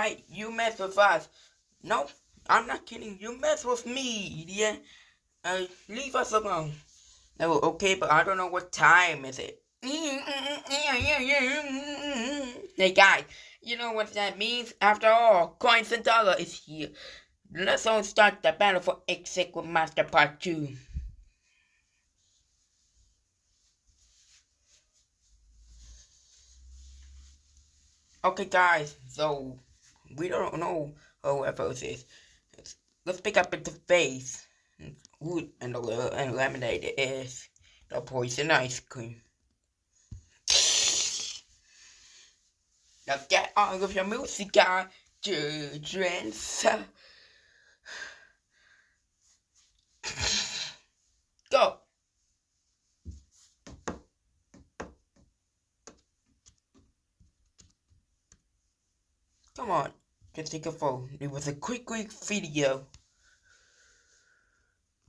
right? You mess with us. No, I'm not kidding. You mess with me, yeah? Leave us alone. Oh, okay, but I don't know what time is it. Hey guys, you know what that means? After all, Coins and Dollar is here. Let's all start the battle for Executive Master Part 2. Okay guys, so we don't know whoever this is. Let's pick up into face. Wood and lemonade is the poison ice cream. Now get on with your music, guys. Children. Go. Come on, just take a phone. It was a quick video.